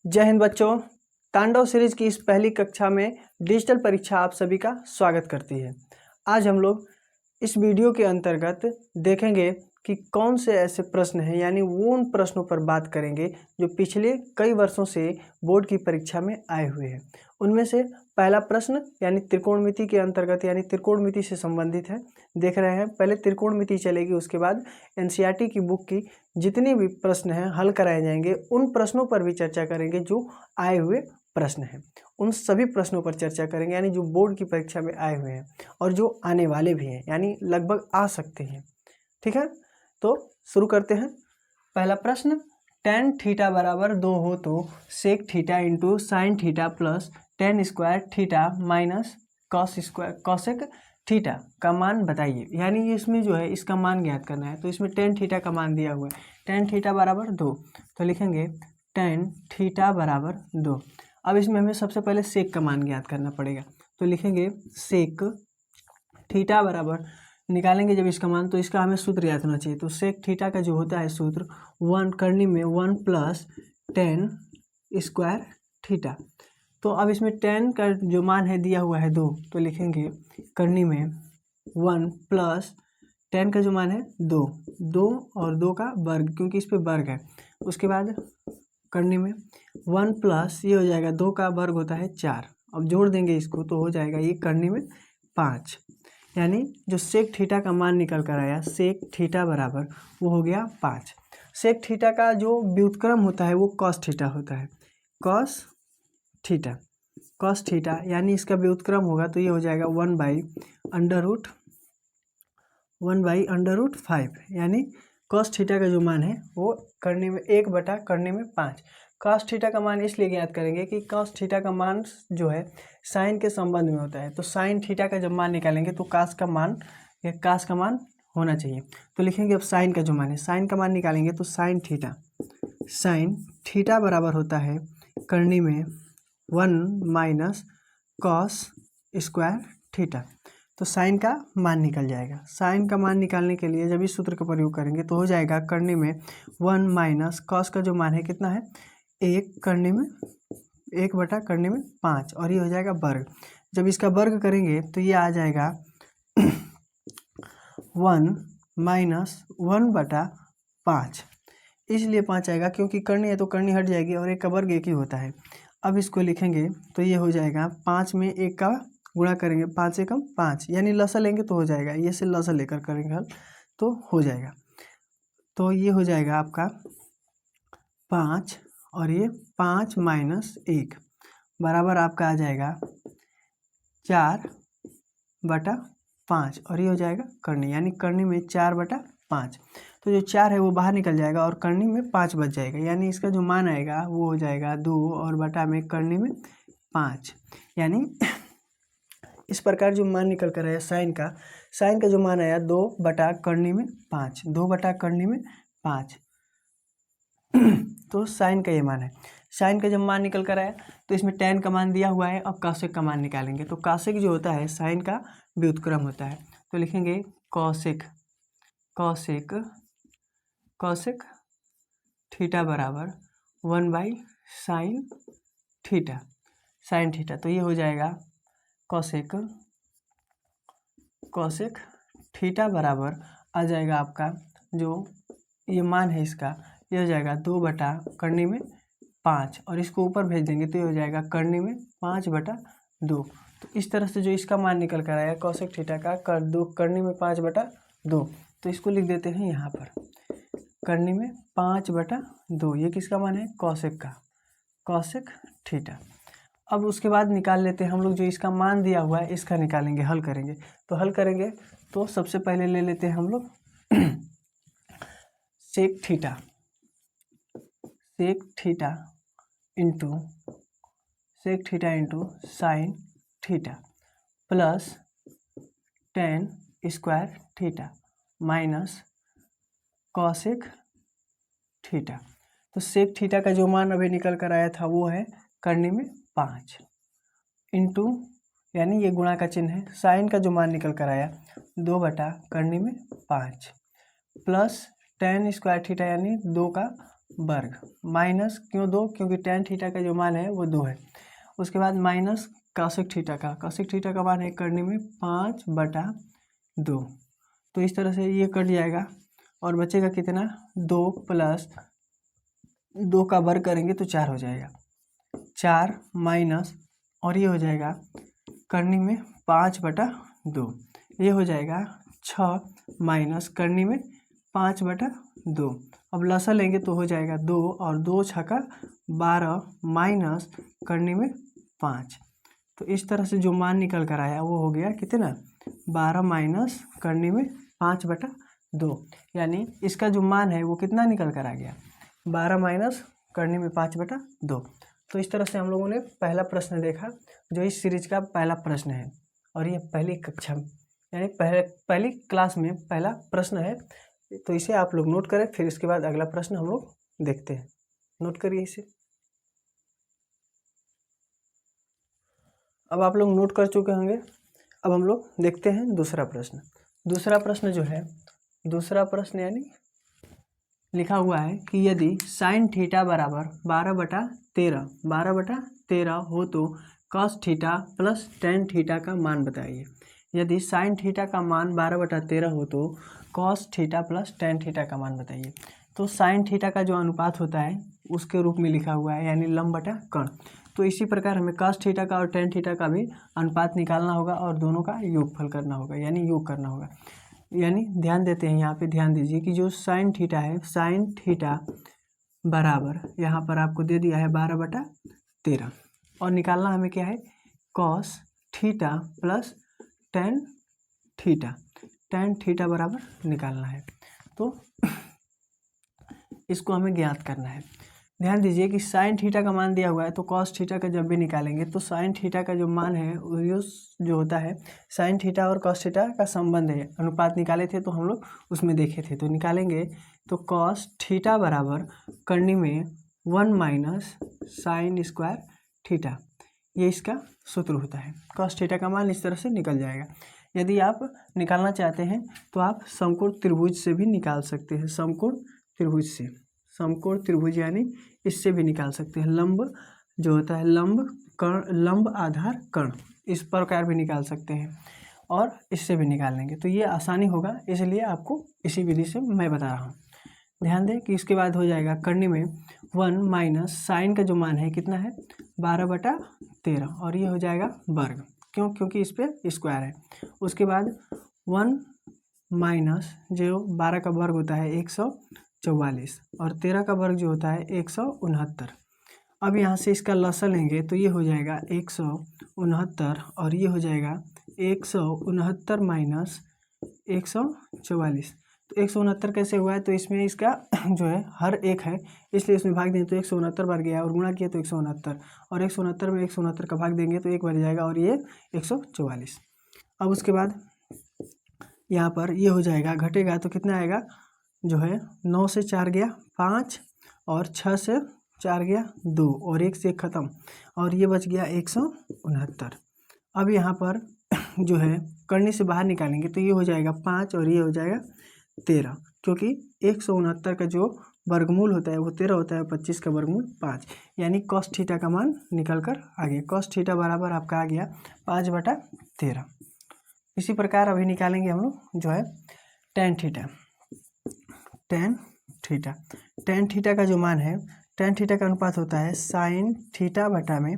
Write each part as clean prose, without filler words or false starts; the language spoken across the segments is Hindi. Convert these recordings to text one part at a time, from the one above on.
जय हिंद बच्चों। तांडव सीरीज की इस पहली कक्षा में डिजिटल परीक्षा आप सभी का स्वागत करती है। आज हम लोग इस वीडियो के अंतर्गत देखेंगे कि कौन से ऐसे प्रश्न हैं, यानी वो उन प्रश्नों पर बात करेंगे जो पिछले कई वर्षों से बोर्ड की परीक्षा में आए हुए हैं। उनमें से पहला प्रश्न यानी त्रिकोणमिति के अंतर्गत यानी त्रिकोणमिति से संबंधित है। देख रहे हैं, पहले त्रिकोणमिति चलेगी, उसके बाद एनसीईआरटी की बुक की जितने भी प्रश्न हैं हल कराए जाएंगे। उन प्रश्नों पर भी चर्चा करेंगे जो आए हुए प्रश्न हैं, उन सभी प्रश्नों पर चर्चा करेंगे, यानी जो बोर्ड की परीक्षा में आए हुए हैं और जो आने वाले भी हैं, यानी लगभग आ सकते हैं। ठीक है, तो शुरू करते हैं। पहला प्रश्न, tan थीटा बराबर 2 हो तो sec theta into sine theta plus tan square theta minus cosec theta का मान बताइए। यानी इसमें जो है इसका मान ज्ञात करना है। तो इसमें tan थीटा का मान दिया हुआ है, tan थीटा बराबर 2, तो लिखेंगे tan थीटा बराबर 2। अब इसमें हमें सबसे पहले सेक का मान ज्ञात करना पड़ेगा, तो लिखेंगे सेक थीटा बराबर, निकालेंगे जब इसका मान तो इसका हमें सूत्र याद होना चाहिए। तो सेक थीटा का जो होता है सूत्र 1 करनी में 1 प्लस tan स्क्वायर थीटा। तो अब इसमें tan का जो मान है दिया हुआ है 2, तो लिखेंगे करनी में 1 प्लस tan का जो मान है 2 और 2 का वर्ग, क्योंकि इस पे वर्ग है। उसके बाद करनी में 1 प्लस ये हो जाएगा 2 का वर्ग होता है 4। अब जोड़ देंगे इसको तो हो जाएगा ये करनी में 5। यानी जो सेक थीटा का मान निकल कर आया, सेक थीटा बराबर वो हो गया 5। सेक थीटा का जो व्युत्क्रम होता है वो कॉस थीटा होता है, कॉस थीटा यानी इसका व्युत्क्रम होगा तो ये हो जाएगा 1 बाई अंडर रूट 5। यानी कॉस थीटा का जो मान है वो करने में 1 बटा करने में 5। कॉस थीटा का मान इसलिए ज्ञात करेंगे कि कॉस थीटा का मान जो है साइन के संबंध में होता है। तो साइन थीटा का जब मान निकालेंगे तो कास का मान होना चाहिए। तो लिखेंगे अब साइन का जो मान है, साइन का मान निकालेंगे तो साइन थीटा बराबर होता है करनी में 1 माइनस कॉस स्क्वायर थीटा। तो साइन का मान निकल जाएगा। साइन का मान निकालने के लिए जब इस सूत्र का प्रयोग करेंगे तो हो जाएगा करने में 1 माइनस कॉस का जो मान है कितना है 1 करने में 1 बटा करने में 5, और ये हो जाएगा वर्ग। जब इसका वर्ग करेंगे तो ये आ जाएगा 1 माइनस 1 बटा 5। इसलिए 5 आएगा क्योंकि करनी है तो करनी हट जाएगी और 1 का वर्ग 1 ही होता है। अब इसको लिखेंगे तो ये हो जाएगा 5 में 1 का गुणा करेंगे, 5 से कम 5, यानी लसा लेंगे तो हो जाएगा, ये से लसा लेकर करेंगे हल तो हो जाएगा। तो ये हो जाएगा आपका 5 और ये 5 माइनस 1 बराबर आपका आ जाएगा 4 बटा 5, और ये हो जाएगा करनी, यानी करनी में 4 बटा 5। तो जो 4 है वो बाहर निकल जाएगा और करनी में 5 बच जाएगा, यानी इसका जो मान आएगा वो हो जाएगा 2 और बटा में करनी में 5। यानी इस प्रकार जो मान निकल कर आया साइन का जो मान आया 2 बटा करनी में 5, 2 बटा करनी में 5। तो साइन का ये मान है। साइन का जब मान निकल कर आया तो इसमें tan का मान दिया हुआ है। अब कॉसेक का मान निकालेंगे तो कॉसेक जो होता है साइन का व्युत्क्रम होता है। तो लिखेंगे कॉसेक थीटा बराबर 1 बाई साइन थीटा। तो ये हो जाएगा कॉसेक थीटा बराबर आ जाएगा आपका जो ये मान है इसका, ये हो जाएगा 2 बटा करने में 5, और इसको ऊपर भेज देंगे तो ये हो जाएगा करने में 5 बटा 2। तो इस तरह से जो इसका मान निकल कर आया कॉसेक थीटा का करने में 5 बटा 2, तो इसको लिख देते हैं यहाँ पर करने में 5 बटा 2। ये किसका मान है कॉसेक थीटा। अब उसके बाद निकाल लेते हैं हम लोग जो इसका मान दिया हुआ है इसका निकालेंगे, हल करेंगे। तो सबसे पहले ले लेते हैं हम लोग sec theta into sine theta plus tan square theta minus cosec theta. तो सेक थीटा का जो मान अभी निकल कर आया था वो है करने में 5 इंटू, यानी ये गुणा का चिन्ह है, साइन का जो मान निकल कर आया 2 बटा करने में 5 प्लस tan स्क्वायर थीटा यानी 2 का वर्ग माइनस क्यों 2, क्योंकि tan थीटा का जो मान है वो 2 है। उसके बाद माइनस cosec थीटा का मान है करने में 5/2। तो इस तरह से ये कट जाएगा और बचेगा कितना 2 प्लस 2 का वर्ग करेंगे तो 4 हो जाएगा, 4 माइनस और ये हो जाएगा करनी में 5/2, ये हो जाएगा 6 माइनस करनी में 5/2। अब लसा लेंगे तो हो जाएगा 2 और 2 छक्का 12 माइनस करनी में 5। तो इस तरह से जो मान निकल कर आया वो हो गया कितना 12 माइनस करनी में 5/2, यानी इसका जो मान है वो कितना निकल कर आ गया 12 माइनस करनी में 5/2। तो इस तरह से हम लोगों ने पहला प्रश्न देखा जो इस सीरीज का पहला प्रश्न है, और ये पहली कक्षा यानी पहली क्लास में पहला प्रश्न है। तो इसे आप लोग नोट करें, फिर इसके बाद अगला प्रश्न हम लोग देखते हैं। नोट करिए इसे। अब आप लोग नोट कर चुके होंगे। अब हम लोग देखते हैं दूसरा प्रश्न। दूसरा प्रश्न जो है, दूसरा प्रश्न यानी लिखा हुआ है कि यदि साइन थीटा बराबर 12/13 हो तो cos theta plus tan theta का मान बताइए। यदि साइन थीटा का मान 12/13 हो तो cos theta plus tan theta का मान बताइए। तो साइन थीटा का जो अनुपात होता है उसके रूप में लिखा हुआ है, यानी लंब बटा कर्ण। तो इसी प्रकार हमें कॉस थीटा का और टेन थीटा का भी अनुपात निकालना होगा और दोनों का योगफल करना होगा, यानी योग करना होगा। यानी ध्यान देते हैं, यहाँ पे ध्यान दीजिए कि जो साइन थीटा है, साइन थीटा बराबर यहाँ पर आपको दे दिया है 12/13, और निकालना हमें क्या है cos theta plus tan theta बराबर निकालना है। तो इसको हमें ज्ञात करना है। ध्यान दीजिए कि साइन थीटा का मान दिया हुआ है, तो कॉस थीटा का जब भी निकालेंगे तो साइन थीटा का जो मान है जो होता है साइन थीटा और कॉस थीटा का संबंध है, अनुपात निकाले थे तो हम लोग उसमें देखे थे। तो निकालेंगे तो कॉस थीटा बराबर करनी में 1 माइनस साइन स्क्वायर थीटा, ये इसका सूत्र होता है। कॉस थीटा का मान इस तरह से निकल जाएगा। यदि आप निकालना चाहते हैं तो आप समकोण त्रिभुज से भी निकाल सकते हैं, समकोण त्रिभुज यानी इससे भी निकाल सकते हैं। लंब जो होता है लंब आधार कर्ण, इस प्रकार भी निकाल सकते हैं और इससे भी निकाल लेंगे तो ये आसानी होगा, इसलिए आपको इसी विधि से मैं बता रहा हूँ। ध्यान दें कि इसके बाद हो जाएगा करनी में 1 माइनस साइन का जो मान है कितना है 12/13, और ये हो जाएगा वर्ग, क्योंकि इस पर स्क्वायर है। उसके बाद 1 माइनस जो 12 का वर्ग होता है 144, और 13 का वर्ग जो होता है 169। अब यहाँ से इसका लसा लेंगे तो ये हो जाएगा 169, और ये हो जाएगा 169 माइनस 144। तो 169 कैसे हुआ है, तो इसमें इसका जो है हर एक है, इसलिए इसमें भाग दें तो 169 बार गया और गुणा किया तो 169, और 169 में 169 का भाग देंगे तो 1 बार जाएगा और ये 144। अब उसके बाद यहाँ पर ये हो जाएगा, घटेगा तो कितना आएगा जो है 9 से 4 गया 5, और 6 से 4 गया 2, और 1 से 1 खत्म, और ये बच गया 169। अब यहाँ पर जो है करने से बाहर निकालेंगे तो ये हो जाएगा 5 और ये हो जाएगा 13, क्योंकि 169 का जो वर्गमूल होता है वो 13 होता है, 25 का वर्गमूल 5, यानी कॉस थीटा का मान निकल कर आ गया। कॉस थीटा बराबर आपका आ गया 5/13। इसी प्रकार अभी निकालेंगे हम लोग जो है टेन थीटा का जो मान है, टेन थीटा का अनुपात होता है साइन थीटा बटा में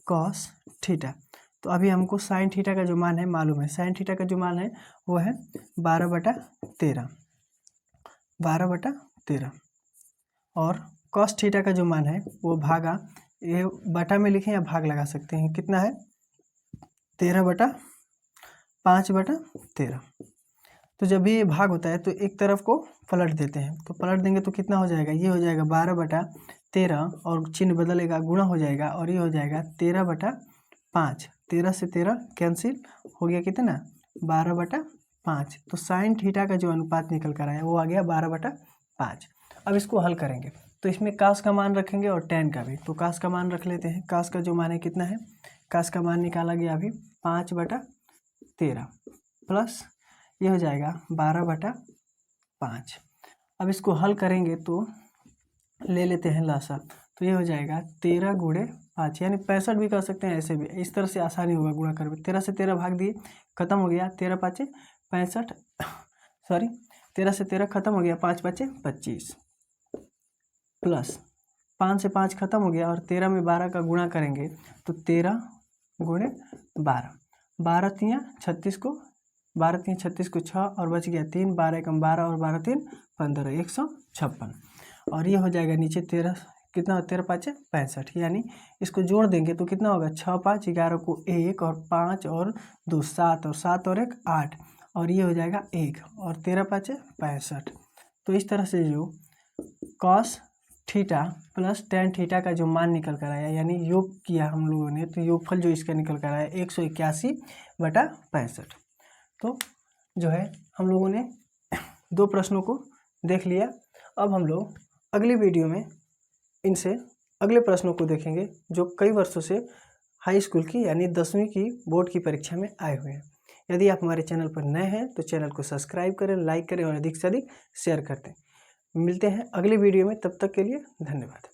कॉस थीटा। तो अभी हमको साइन थीटा का जो मान है मालूम है, साइन थीटा का जो मान है वो है 12/13, और कॉस थीटा का जो मान है वो भागा, ये बटा में लिखें या भाग लगा सकते हैं, कितना है 5/13। तो जब भी ये भाग होता है तो एक तरफ को पलट देते हैं, तो पलट देंगे तो कितना हो जाएगा, ये हो जाएगा 12/13, और चिन्ह बदलेगा गुणा हो जाएगा, और ये हो जाएगा 13/5। 13 से 13 कैंसिल हो गया, कितना 12/5। तो साइन थीटा का जो अनुपात निकल कर आया वो आ गया 12/5। अब इसको हल करेंगे तो इसमें कास का मान रखेंगे और टेन का भी। तो कास का मान रख लेते हैं, कास का जो मान है कितना है, कास का मान निकाला गया अभी 5/13 प्लस ये हो जाएगा 12/5। अब इसको हल करेंगे तो ले लेते हैं लसा, तो ये हो जाएगा 13 गुणे 5 यानी 65 भी कर सकते हैं, ऐसे भी इस तरह से आसानी होगा गुणा कर। 13 से 13 भाग दिए, खत्म हो गया, 13 पाँचे 65, सॉरी 13 से 13 खत्म हो गया, 5 पाँचे 25 प्लस 5 से 5 खत्म हो गया और 13 में 12 का गुणा करेंगे तो 13 गुणे 12, 12 तियाँ 36 को 6 और बच गया 3, 12 एकम 12 और 12 3 15, 156। और ये हो जाएगा नीचे 13 कितना, 13 पाँचे 65 यानी इसको जोड़ देंगे तो कितना होगा, 6 5 11 को 1 और 5 और 2 7 और 7 और 1 8 और ये हो जाएगा 1 और 13 पाँचे 65। तो इस तरह से जो cos theta plus tan theta का जो मान निकल कर आया यानी योग किया हम लोगों ने, तो योगफल जो इसका निकल कर आया 181/65। तो जो है हम लोगों ने 2 प्रश्नों को देख लिया। अब हम लोग अगली वीडियो में इनसे अगले प्रश्नों को देखेंगे जो कई वर्षों से हाई स्कूल की यानी 10वीं की बोर्ड की परीक्षा में आए हुए हैं। यदि आप हमारे चैनल पर नए हैं तो चैनल को सब्सक्राइब करें, लाइक करें और अधिक से अधिक शेयर करते हैं। मिलते हैं अगली वीडियो में, तब तक के लिए धन्यवाद।